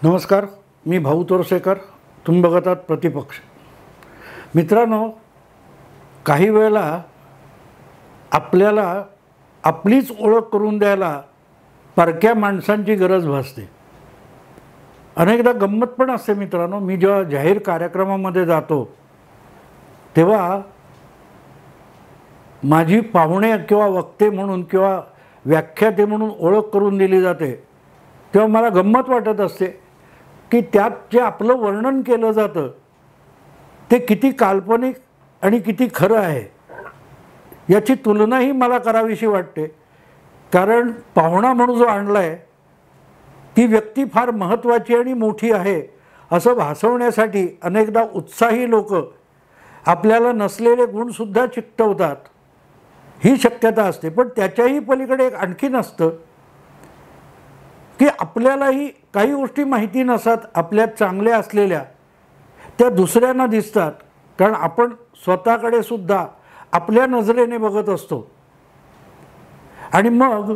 नमस्कार, मी भाऊ तोरसेकर. तुम्ही बघत आहात प्रतिपक्ष. मित्रांनो, काही वेळेला आपल्याला आपलीच ओळख करून द्यायला परक्या माणसांची गरज भासते. अनेकदा गंमत पण असते मित्रांनो. मी जेव्हा जाहीर कार्यक्रमामध्ये जातो तेव्हा माझी पाहुणे किंवा वक्ते म्हणून किंवा व्याख्याते म्हणून ओळख करून दिली जाते, तेव्हा मला गंमत वाटत असते की त्यात जे आपलं वर्णन केलं जातं ते किती काल्पनिक आणि किती खरं आहे याची तुलनाही मला करावीशी वाटते. कारण पाहुणा म्हणून जो आणला आहे ती व्यक्ती फार महत्त्वाची आणि मोठी आहे असं भासवण्यासाठी अनेकदा उत्साही लोक आपल्याला नसलेले गुणसुद्धा चिकटवतात. ही शक्यता असते. पण त्याच्याही पलीकडे एक आणखीन असतं की आपल्यालाही काही गोष्टी माहिती नसतात, आपल्यात चांगल्या असलेल्या त्या दुसऱ्यांना दिसतात. कारण आपण स्वतःकडे सुद्धा आपल्या नजरेने बघत असतो. आणि मग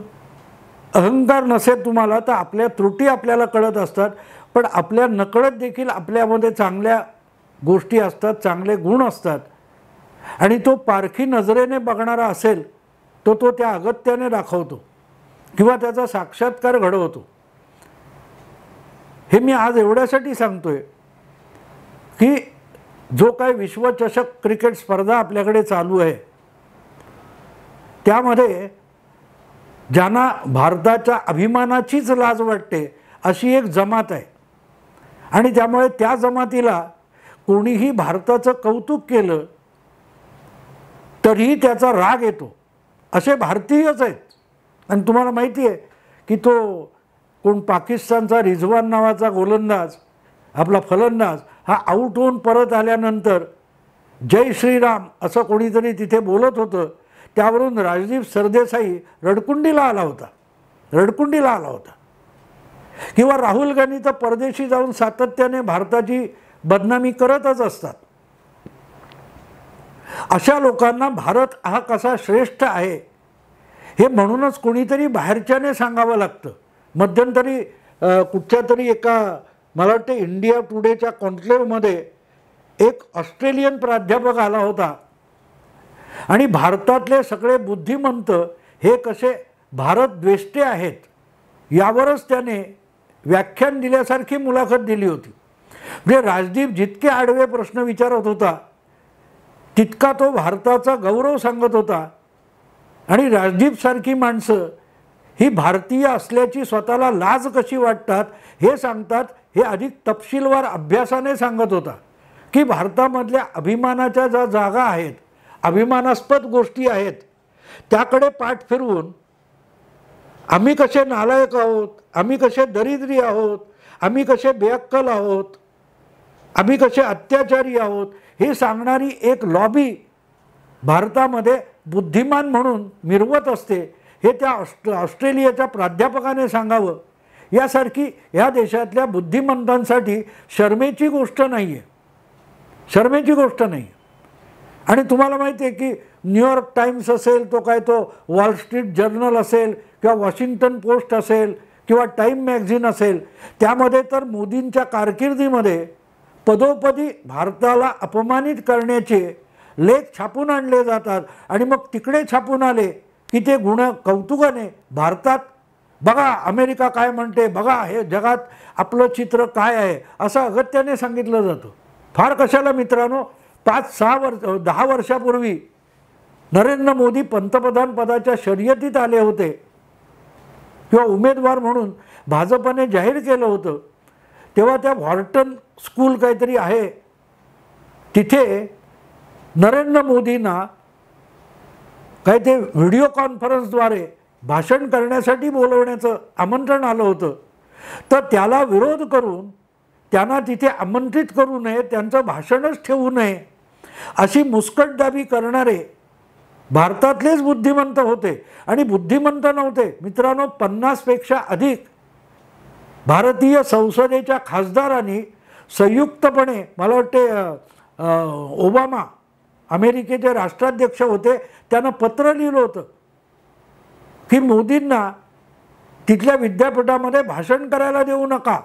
अहंकार नसेल तुम्हाला तर आपल्या त्रुटी आपल्याला कळत असतात, पण आपल्या नकळत देखील आपल्यामध्ये चांगल्या गोष्टी असतात, चांगले गुण असतात. आणि तो पारखी नजरेने बघणारा असेल तो त्या अगत्याने दाखवतो किंवा त्याचा साक्षात्कार घडवतो. हे मी आज एवढ्यासाठी सांगतोय की जो काय विश्वचषक क्रिकेट स्पर्धा आपल्याकडे चालू आहे त्यामध्ये ज्यांना भारताच्या अभिमानाचीच लाज वाटते अशी एक जमात आहे. आणि त्यामुळे त्या जमातीला कोणीही भारताचं कौतुक केलं तरीही त्याचा राग येतो. असे भारतीयच आहेत. आणि तुम्हाला माहिती आहे की तो कोण पाकिस्तानचा रिझवान नावाचा गोलंदाज, आपला फलंदाज, हा आऊट होऊन परत आल्यानंतर जय श्रीराम असं कोणीतरी तिथे बोलत होतं. त्यावरून राजदीप सरदेसाई रडकुंडीला आला होता. किंवा राहुल गांधी तर परदेशी जाऊन सातत्याने भारताची बदनामी करतच असतात. अशा लोकांना भारत हा कसा श्रेष्ठ आहे हे म्हणूनच कोणीतरी बाहेरच्याने सांगावं लागतं. मध्यंतरी कुठच्या तरी एका मला वाटतं इंडिया टुडेच्या कॉन्क्लेव्हमध्ये एक ऑस्ट्रेलियन प्राध्यापक आला होता आणि भारतातले सगळे बुद्धिमंत हे कसे भारत द्वेष्टे आहेत यावरच त्याने व्याख्यान दिल्यासारखी मुलाखत दिली होती. म्हणजे राजदीप जितके आडवे प्रश्न विचारत होता तितका तो भारताचा गौरव सांगत होता. आणि राजदीपसारखी माणसं ही भारतीय असल्याची स्वतःला लाज कशी वाटतात हे सांगतात. हे अधिक तपशीलवार अभ्यासाने सांगत होता की भारतामधल्या अभिमानाच्या ज्या जागा आहेत, अभिमानास्पद गोष्टी आहेत, त्याकडे पाठ फिरवून आम्ही कसे नालायक आहोत, आम्ही कसे दरिद्री आहोत, आम्ही कसे बेअक्कल आहोत, आम्ही कसे अत्याचारी आहोत हे सांगणारी एक लॉबी भारतामध्ये बुद्धिमान म्हणून मिरवत असते. हे त्या ऑस्ट्रेलियाच्या प्राध्यापकाने सांगावं यासारखी ह्या देशातल्या बुद्धिमंतांसाठी शर्मेची गोष्ट नाही आहे. आणि तुम्हाला माहिती आहे की न्यूयॉर्क टाइम्स असेल, तो वॉल स्ट्रीट जर्नल असेल किंवा वॉशिंग्टन पोस्ट असेल किंवा टाइम मॅगझिन असेल, त्यामध्ये तर मोदींच्या कारकिर्दीमध्ये पदोपदी भारताला अपमानित करण्याचे लेख छापून आणले जातात. आणि मग तिकडे छापून आले की ते कौतुकाने भारतात बघा अमेरिका काय म्हणते, बघा हे जगात आपलं चित्र काय आहे असं अगत्याने सांगितलं जातं. फार कशाला मित्रांनो, 5-10 वर्षापूर्वी नरेंद्र मोदी पंतप्रधान पदाच्या शर्यतीत आले होते किंवा उमेदवार म्हणून भाजपने जाहीर केलं होतं. तेव्हा त्या व्हॉर्टन स्कूल काहीतरी आहे तिथे नरेंद्र मोदींना काय ते व्हिडिओ कॉन्फरन्सद्वारे भाषण करण्यासाठी बोलवण्याचं आमंत्रण आलं होतं. तर त्याला विरोध करून त्यांना तिथे आमंत्रित करू नये, त्यांचं भाषणच ठेवू नये अशी मुस्कटदाबी करणारे भारतातलेच बुद्धिमंत होते. आणि बुद्धिमंत नव्हते मित्रांनो, 50पेक्षा अधिक भारतीय संसदेच्या खासदारांनी संयुक्तपणे, मला वाटते ओबामा अमेरिकेचे राष्ट्राध्यक्ष होते, त्यांना पत्र लिहिलं होतं की मोदींना तिथल्या विद्यापीठामध्ये भाषण करायला देऊ नका.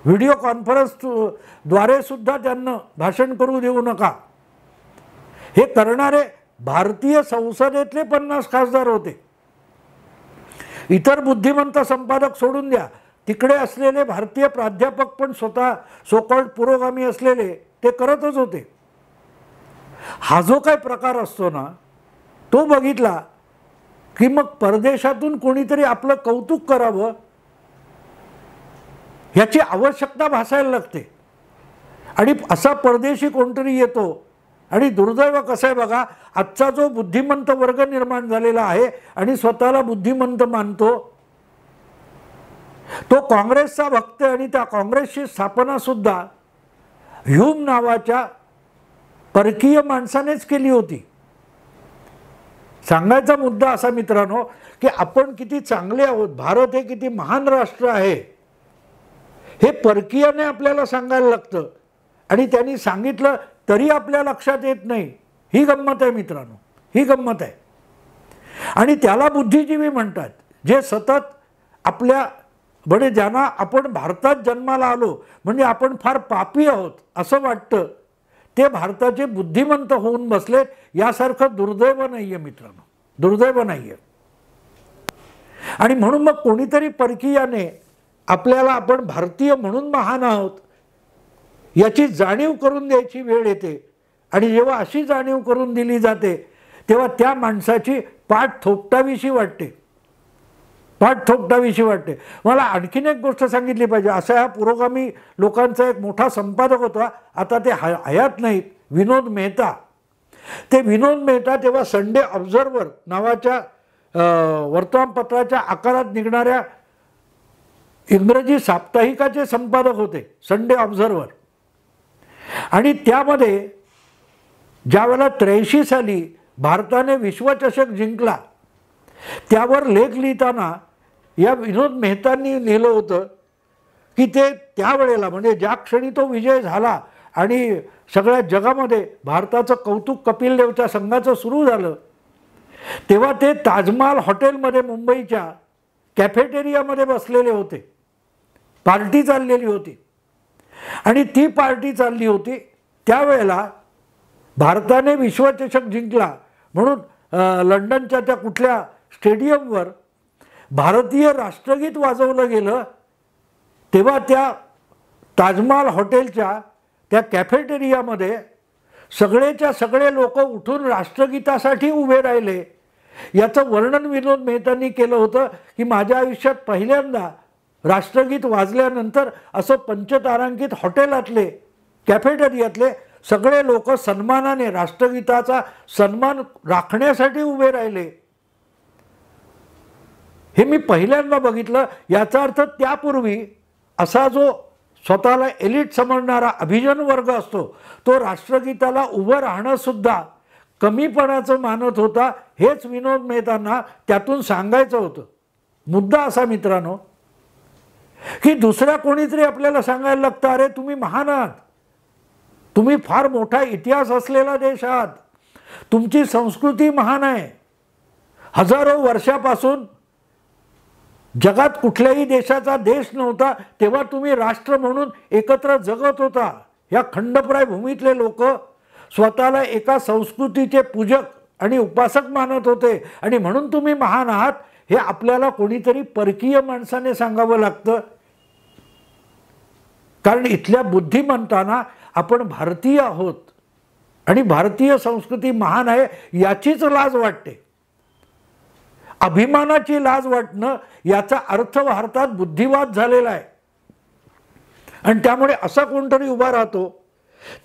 व्हिडिओ कॉन्फरन्स द्वारे सुद्धा त्यांना भाषण करू देऊ नका. हे करणारे भारतीय संसदेतले 50 खासदार होते. इतर बुद्धिमंत संपादक सोडून द्या, तिकडे असलेले भारतीय प्राध्यापक पण स्वतः सोकॉल्ड पुरोगामी असलेले ते करतच होते. हा जो काही प्रकार असतो ना, तो बघितला की मग परदेशातून कोणीतरी आपलं कौतुक करावं याची आवश्यकता भासायला लागते. आणि असा परदेशी कोणतरी येतो. आणि दुर्दैव कसं आहे बघा, आजचा जो बुद्धिमंत वर्ग निर्माण झालेला आहे आणि स्वतःला बुद्धिमंत मानतो, तो काँग्रेसचा भक्त. आणि त्या काँग्रेसची स्थापना सुद्धा ह्यूम नावाच्या परकीय माणसानेच केली होती. सांगायचा मुद्दा असा मित्रांनो, की आपण किती चांगले आहोत, भारत हे किती महान राष्ट्र आहे, हे परकीयाने आपल्याला सांगायला लागतं. आणि त्यांनी सांगितलं तरी आपल्या लक्षात येत नाही. ही गंमत आहे मित्रांनो, ही गंमत आहे. आणि त्याला बुद्धिजीवी म्हणतात, जे सतत आपल्या बडे ज्यांना आपण भारतात जन्माला आलो म्हणजे आपण फार पापी आहोत असं वाटतं, ते भारताचे बुद्धिमंत होऊन बसले. यासारखं दुर्दैव नाही आहे मित्रांनो, दुर्दैव नाही आहे. आणि म्हणून मग कोणीतरी परकीयाने आपल्याला आपण भारतीय म्हणून महान आहोत याची जाणीव करून द्यायची वेळ येते. आणि जेव्हा अशी जाणीव करून दिली जाते तेव्हा त्या माणसाची पाठ थोपटावीशी वाटते, पाठ थोपटावीशी वाटते. मला आणखीन एक गोष्ट सांगितली पाहिजे. असा ह्या पुरोगामी लोकांचा एक मोठा संपादक होता, आता ते हयात नाहीत, विनोद मेहता. ते विनोद मेहता तेव्हा संडे ऑब्झर्वर नावाच्या वर्तमानपत्राच्या आकारात निघणाऱ्या इंग्रजी साप्ताहिकाचे संपादक होते, संडे ऑब्झर्वर. आणि त्यामध्ये ज्यावेळेला 83 साली भारताने विश्वचषक जिंकला त्यावर लेख लिहिताना या विनोद मेहतांनी लिहिलं होतं की ते त्यावेळेला म्हणजे ज्या क्षणी तो विजय झाला आणि सगळ्या जगामध्ये भारताचं कौतुक कपिल देवच्या संघाचं सुरू झालं, तेव्हा ते ताजमहाल हॉटेलमध्ये मुंबईच्या कॅफेटेरियामध्ये बसलेले होते. पार्टी चाललेली होती. आणि ती पार्टी चालली होती त्यावेळेला भारताने विश्वचषक जिंकला म्हणून लंडनच्या त्या कुठल्या स्टेडियमवर भारतीय राष्ट्रगीत वाजवलं गेलं. तेव्हा त्या ताजमहाल हॉटेलच्या त्या कॅफेटेरियामध्ये सगळेच्या सगळे लोक उठून राष्ट्रगीतासाठी उभे राहिले. याचं वर्णन विनोद मेहतांनी केलं होतं की माझ्या आयुष्यात पहिल्यांदा राष्ट्रगीत वाजल्यानंतर असं पंचतारांकित हॉटेलातले कॅफेटेरियातले सगळे लोक सन्मानाने राष्ट्रगीताचा सन्मान राखण्यासाठी उभे राहिले. हे मी पहिल्यांदा बघितलं. याचा अर्थ त्यापूर्वी असा जो स्वतःला एलिट समजणारा अभिजन वर्ग असतो तो राष्ट्रगीताला उभं राहणं सुद्धा कमीपणाचं मानत होता. हेच विनोद मेहतांना त्यातून सांगायचं होतं. मुद्दा असा मित्रांनो की दुसऱ्या कोणीतरी आपल्याला सांगायला लागतं, अरे तुम्ही महान आहात, तुम्ही फार मोठा इतिहास असलेला देश आहात, तुमची संस्कृती महान आहे, हजारो वर्षापासून जगात कुठल्याही देशाचा देश नव्हता तेव्हा तुम्ही राष्ट्र म्हणून एकत्र जगत होता. या खंडप्राय भूमीतले लोक स्वतःला एका संस्कृतीचे पूजक आणि उपासक मानत होते आणि म्हणून तुम्ही महान आहात. हे आपल्याला कोणीतरी परकीय माणसाने सांगावं लागतं. कारण इथल्या बुद्धिमंतांना आपण भारतीय आहोत आणि भारतीय संस्कृती महान आहे याचीच लाज वाटते. अभिमानाची लाज वाटणं याचा अर्थ भारतात बुद्धिवाद झालेला आहे. आणि त्यामुळे असा कोणतरी उभा राहतो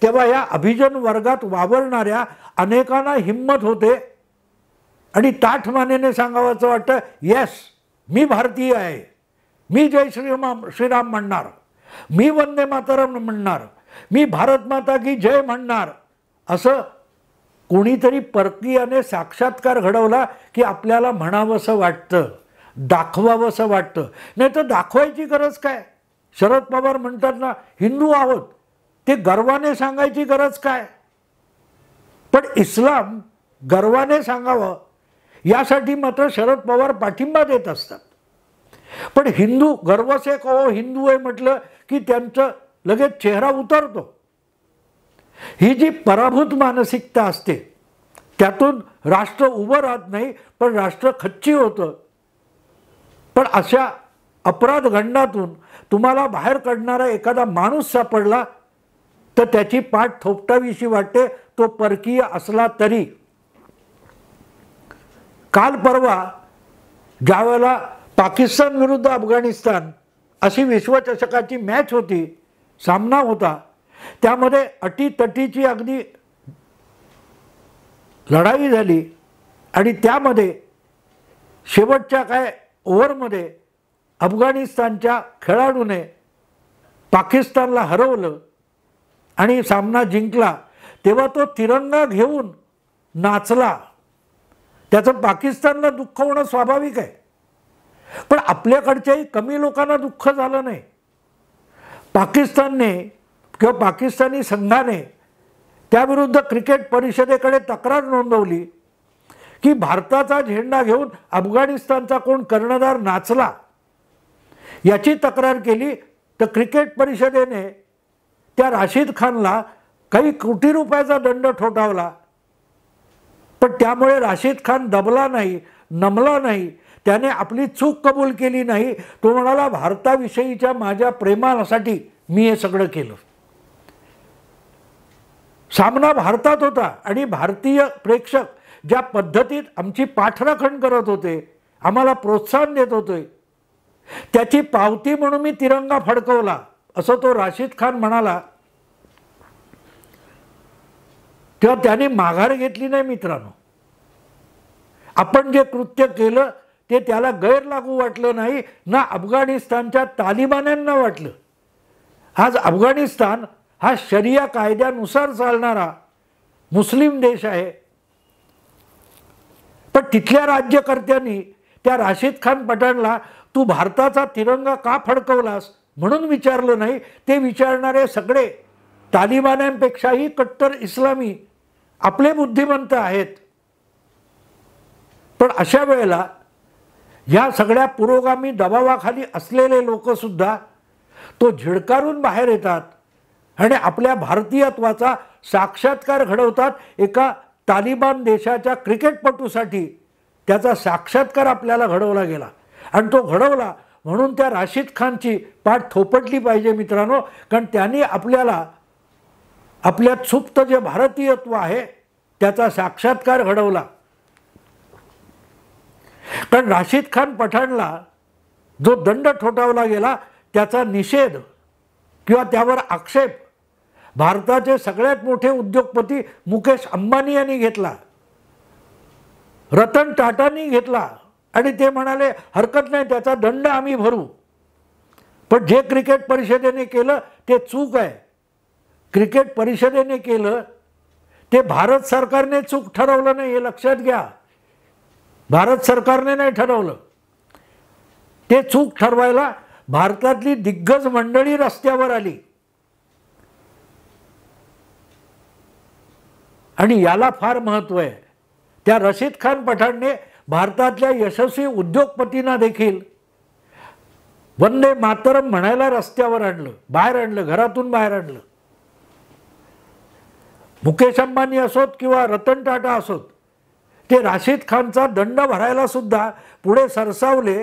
तेव्हा या अभिजन वर्गात वावरणाऱ्या अनेकांना हिम्मत होते आणि ताठमानेने सांगावंसं वाटतं, येस मी भारतीय आहे, मी जय श्रीराम म्हणणार, मी वंदे मातरम म्हणणार, मी भारत माता की जय म्हणणार. असं कोणीतरी परकीयाने साक्षात्कार घडवला की आपल्याला म्हणावंसं वाटतं, दाखवावंसं वाटतं. नाही तर दाखवायची गरज काय. शरद पवार म्हणतात ना हिंदू आहोत, ते गर्वाने सांगायची गरज काय. पण इस्लाम गर्वाने सांगावं यासाठी मात्र शरद पवार पाठिंबा देत असतात. पण हिंदू गर्व से कहो हिंदू आहे म्हटलं की त्यांचं लगेच चेहरा उतरतो. ही जी पराभूत मानसिकता असते त्यातून राष्ट्र उभं राहत नाही, पण राष्ट्र खच्ची होतं. पण अशा अपराध गंडातून तुम्हाला बाहेर काढणारा एखादा माणूस सापडला तर त्याची पाठ थोपटावीशी वाटते, तो परकीय असला तरी. काल परवा ज्यावेळेला पाकिस्तान विरुद्ध अफगाणिस्तान अशी विश्वचषकाची मॅच होती, सामना होता, त्यामध्ये अटीतटीची अगदी लढाई झाली आणि त्यामध्ये शेवटच्या काय ओव्हरमध्ये अफगाणिस्तानच्या खेळाडूने पाकिस्तानला हरवलं आणि सामना जिंकला. तेव्हा तो तिरंगा घेऊन नाचला. त्याचं पाकिस्तानला दुःख होणं स्वाभाविक आहे, पण आपल्याकडच्याही कमी लोकांना दुःख झालं नाही. पाकिस्तानने किंवा पाकिस्तानी संघाने त्याविरुद्ध क्रिकेट परिषदेकडे तक्रार नोंदवली की भारताचा झेंडा घेऊन अफगाणिस्तानचा कोण कर्णधार नाचला. याची तक्रार केली तर क्रिकेट परिषदेने त्या राशिद खानला काही कोटी रुपयाचा दंड ठोठावला. पण त्यामुळे राशिद खान दबला नाही, नमला नाही, त्याने आपली चूक कबूल केली नाही. तो म्हणाला भारताविषयीच्या माझ्या प्रेमासाठी मी हे सगळं केलं. सामना भारतात होता आणि भारतीय प्रेक्षक ज्या पद्धतीत आमची पाठराखण करत होते, आम्हाला प्रोत्साहन देत होते, त्याची पावती म्हणून मी तिरंगा फडकवला असं तो राशिद खान म्हणाला. तेव्हा त्याने माघार घेतली नाही. मित्रांनो, आपण जे कृत्य केलं ते त्याला गैरलागू वाटलं नाही ना अफगाणिस्तानच्या तालिबान्यांना वाटलं. आज अफगाणिस्तान हा शरिया कायद्यानुसार चालणारा मुस्लिम देश आहे, पण तिथल्या राज्यकर्त्यांनी त्या राशिद खान पठाणला तू भारताचा तिरंगा का फडकवलास म्हणून विचारलं नाही. ते विचारणारे सगळे तालिबान्यांपेक्षाही कट्टर इस्लामी आपले बुद्धिमंत आहेत. पण अशा वेळेला ह्या सगळ्या पुरोगामी दबावाखाली असलेले लोकसुद्धा तो झिडकारून बाहेर येतात आणि आपल्या भारतीयत्वाचा साक्षात्कार घडवतात. एका तालिबान देशाच्या क्रिकेटपटूसाठी त्याचा साक्षात्कार आपल्याला घडवला गेला आणि तो घडवला म्हणून त्या राशिद खानची पाठ थोपटली पाहिजे मित्रांनो. कारण त्यांनी आपल्याला आपल्यात सुप्त जे भारतीयत्व आहे त्याचा साक्षात्कार घडवला. कारण राशिद खान पठाणला जो दंड ठोठावला गेला त्याचा निषेध किंवा त्यावर आक्षेप भारताचे सगळ्यात मोठे उद्योगपती मुकेश अंबानी यांनी घेतला, रतन टाटांनी घेतला आणि ते म्हणाले हरकत नाही, त्याचा दंड आम्ही भरू. पण जे क्रिकेट परिषदेने केलं ते चूक आहे. क्रिकेट परिषदेने केलं ते भारत सरकारने चूक ठरवलं नाही, हे लक्षात घ्या. भारत सरकारने नाही ठरवलं. ते चूक ठरवायला भारतातली दिग्गज मंडळी रस्त्यावर आली आणि याला फार महत्त्व आहे. त्या राशिद खान पठाणने भारतातल्या यशस्वी उद्योगपतींना देखील वंदे मातरम म्हणायला रस्त्यावर आणलं, बाहेर आणलं, घरातून बाहेर आणलं. मुकेश अंबानी असोत किंवा रतन टाटा असोत, ते राशिद खानचा दंड भरायला सुद्धा पुढे सरसावले.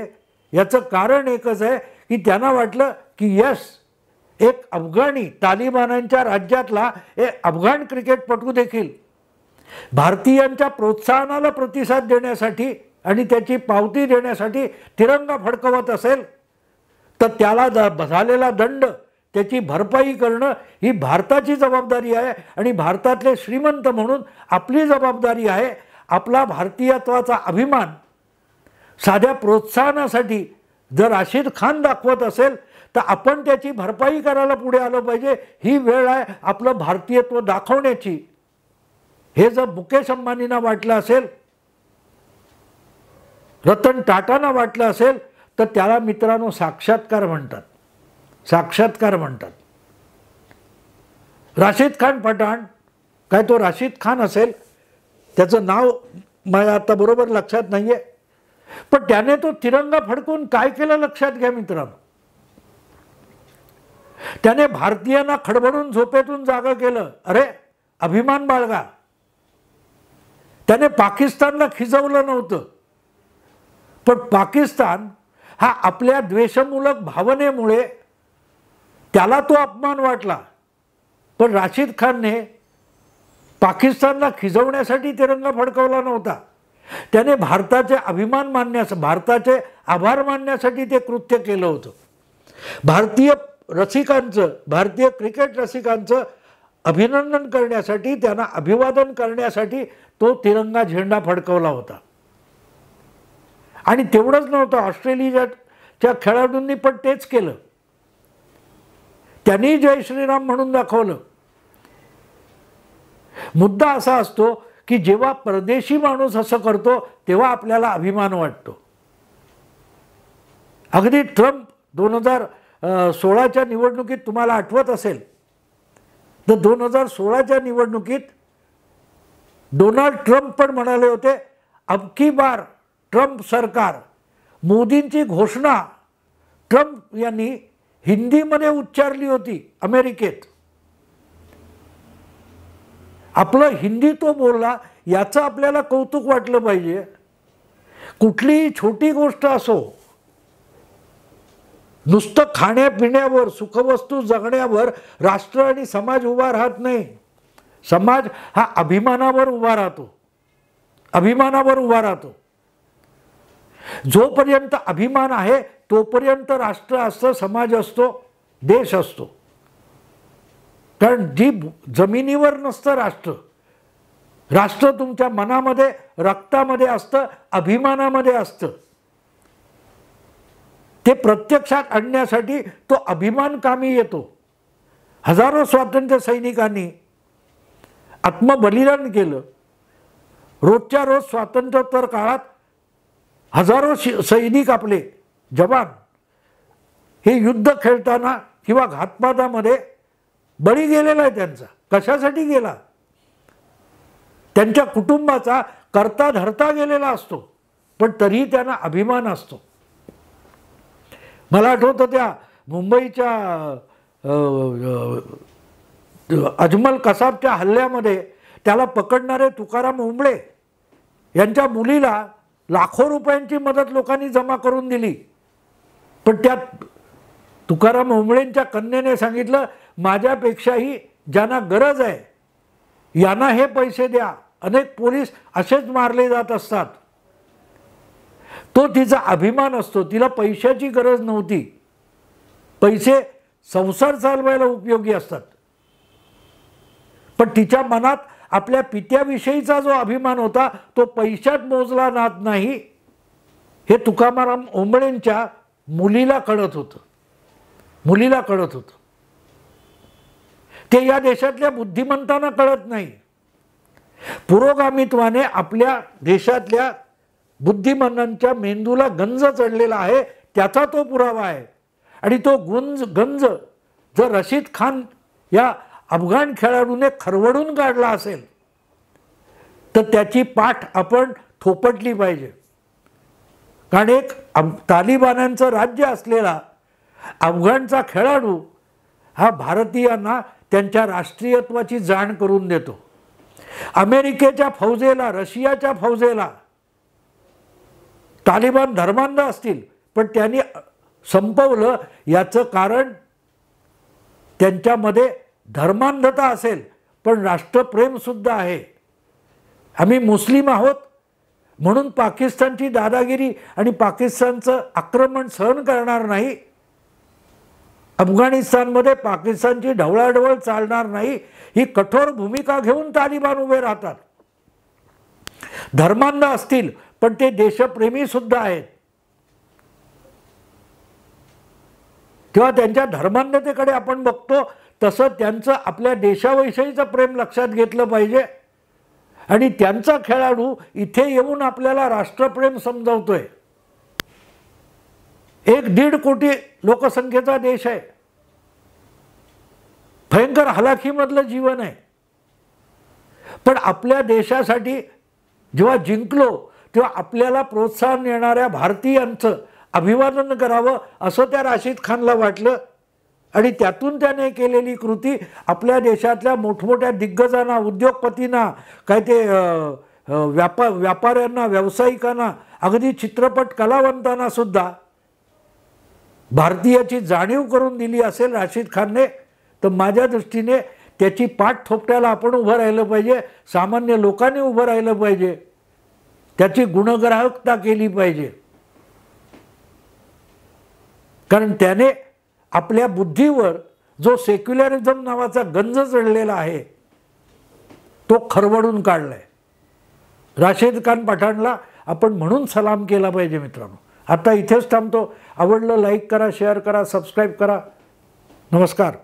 याचं कारण एकच आहे की त्यांना वाटलं की यस, एक अफगाणी तालिबानांच्या राज्यातला एक अफगाण क्रिकेटपटू देखील भारतीयांच्या प्रोत्साहनाला प्रतिसाद देण्यासाठी आणि त्याची पावती देण्यासाठी तिरंगा फडकवत असेल तर त्याला झालेला दंड, त्याची भरपाई करणं ही भारताची जबाबदारी आहे आणि भारतातले श्रीमंत म्हणून आपली जबाबदारी आहे. आपला भारतीयत्वाचा अभिमान साध्या प्रोत्साहनासाठी जर राशिद खान दाखवत असेल तर आपण त्याची भरपाई करायला पुढे आलं पाहिजे. ही वेळ आहे आपलं भारतीयत्व दाखवण्याची. हे जर मुकेश अंबानींना वाटलं असेल, रतन टाटांना वाटलं असेल तर त्याला मित्रांनो साक्षात्कार म्हणतात. साक्षात्कार म्हणतात. राशिद खान पठाण, काय तो राशिद खान असेल, त्याचं नाव मला आता बरोबर लक्षात नाही आहे, पण त्याने तो तिरंगा फडकून काय केलं लक्षात घ्या मित्रांनो. त्याने भारतीयांना खडबडून झोपेतून जागा केलं. अरे अभिमान बाळगा. त्याने पाकिस्तानला खिजवलं नव्हतं, पण पाकिस्तान हा आपल्या द्वेषमूलक भावनेमुळे त्याला तो अपमान वाटला. पण राशीद खानने पाकिस्तानला खिजवण्यासाठी तिरंगा फडकवला नव्हता. त्याने भारताचे अभिमान मानण्यास, भारताचे आभार मानण्यासाठी ते कृत्य केलं होतं. भारतीय रसिकांचं, भारतीय क्रिकेट रसिकांचं अभिनंदन करण्यासाठी, त्यांना अभिवादन करण्यासाठी तो तिरंगा झेंडा फडकवला होता. आणि तेवढंच नव्हतं, ऑस्ट्रेलियाच्या खेळाडूंनी पण तेच केलं. त्यांनी जय श्रीराम म्हणून दाखवलं. मुद्दा असा असतो की जेव्हा परदेशी माणूस असं करतो तेव्हा आपल्याला अभिमान वाटतो. अगदी ट्रम्प 2016च्या निवडणुकीत तुम्हाला आठवत असेल तर 2016च्या निवडणुकीत डोनाल्ड ट्रम्प पण म्हणाले होते, अब की बार ट्रम्प सरकार. मोदींची घोषणा ट्रम्प यांनी हिंदीमध्ये उच्चारली होती अमेरिकेत. आपलं हिंदी तो बोलला याचं आपल्याला कौतुक वाटलं पाहिजे. कुठलीही छोटी गोष्ट असो, नुसतं खाण्यापिण्यावर, सुखवस्तू जगण्यावर राष्ट्र आणि समाज उभा राहत नाही. समाज हा अभिमानावर उभा राहतो, अभिमानावर उभा राहतो. जोपर्यंत अभिमान आहे तोपर्यंत राष्ट्र असतं, समाज असतो, देश असतो. कारण जी जमिनीवर नसतं राष्ट्र, राष्ट्र तुमच्या मनामध्ये, रक्तामध्ये असतं, अभिमानामध्ये असतं. ते प्रत्यक्षात आणण्यासाठी तो अभिमान कामी येतो. हजारो स्वातंत्र्य सैनिकांनी आत्मबलिदान केलं. रोजच्या रोज स्वातंत्र्योत्तर काळात हजारो सैनिक, आपले जवान हे युद्ध खेळताना किंवा घातपातामध्ये बळी गेलेला आहे त्यांचा. कशासाठी गेला? त्यांच्या कुटुंबाचा करता धरता गेलेला असतो, पण तरीही त्यांना अभिमान असतो. मला आठवतं त्या मुंबईच्या अजमल कसाबच्या हल्ल्यामध्ये त्याला पकडणारे तुकाराम ओंबळे यांच्या मुलीला लाखो रुपयांची मदत लोकांनी जमा करून दिली. पण त्या तुकाराम ओंबळेंच्या कन्येने सांगितलं, माझ्यापेक्षाही ज्यांना गरज आहे यांना हे पैसे द्या. अनेक पोलीस असेच मारले जात असतात. तो तिचा अभिमान असतो. तिला पैशाची गरज नव्हती. पैसे संसार चालवायला उपयोगी असतात, पण तिच्या मनात आपल्या पित्याविषयीचा जो अभिमान होता तो पैशात मोजला जात नाही, हे तुकाराम ओंबळेंच्या मुलीला कळत होतं, मुलीला कळत होतं. ते या देशातल्या बुद्धिमंतांना कळत नाही. पुरोगामित्वाने आपल्या देशातल्या बुद्धिमानांच्या मेंदूला गंज चढलेला आहे, त्याचा तो पुरावा आहे. आणि तो गंज जर रशीद खान या अफगाण खेळाडूने खरवडून काढला असेल तर त्याची पाठ आपण थोपटली पाहिजे. कारण एक तालिबान्यांचं राज्य असलेला अफगाणचा खेळाडू हा भारतीयांना त्यांच्या राष्ट्रीयत्वाची जाण करून देतो. अमेरिकेच्या फौजेला, रशियाच्या फौजेला तालिबान धर्मांध असतील पण त्यांनी संपवलं. याचं कारण त्यांच्यामध्ये धर्मांधता असेल पण राष्ट्रप्रेमसुद्धा आहे. आम्ही मुस्लिम आहोत म्हणून पाकिस्तानची दादागिरी आणि पाकिस्तानचं आक्रमण सहन करणार नाही. अफगाणिस्तानमध्ये पाकिस्तानची ढवळाढवळ चालणार नाही, ही कठोर भूमिका घेऊन तालिबान उभे राहतात. धर्मांध असतील पण ते देशप्रेमी सुद्धा आहेत. किंवा त्यांच्या धर्मांधतेकडे आपण बघतो तसं त्यांचं आपल्या देशाविषयीचं प्रेम लक्षात घेतलं पाहिजे. आणि त्यांचा खेळाडू इथे येऊन आपल्याला राष्ट्रप्रेम समजावतोय. 1-1.5 कोटी लोकसंख्येचा देश आहे. भयंकर हलाखीमधलं जीवन आहे. पण आपल्या देशासाठी जेव्हा जिंकलो तेव्हा आपल्याला प्रोत्साहन देणाऱ्या भारतीयांचं अभिवादन करावं असं त्या राशिद खानला वाटलं आणि त्यातून त्याने केलेली कृती आपल्या देशातल्या मोठमोठ्या दिग्गजांना, उद्योगपतींना, काय ते व्यापाऱ्यांना, व्यावसायिकांना, अगदी चित्रपट कलावंतांना सुद्धा भारतीयाची जाणीव करून दिली असेल राशिद खानने, तर माझ्या दृष्टीने त्याची पाठ थोपटायला आपण उभं राहिलं पाहिजे, सामान्य लोकांनी उभं राहिलं पाहिजे, त्याची गुणग्राहकता केली पाहिजे. कारण त्याने आपल्या बुद्धीवर जो सेक्युलरिझम नावाचा गंज चढलेला आहे तो खरवडून काढलाय. राशिद खान पठाणला आपण म्हणून सलाम केला पाहिजे मित्रांनो. आता इथेच थांबतो. आवडलं लाईक करा, शेअर करा, सबस्क्राईब करा. नमस्कार.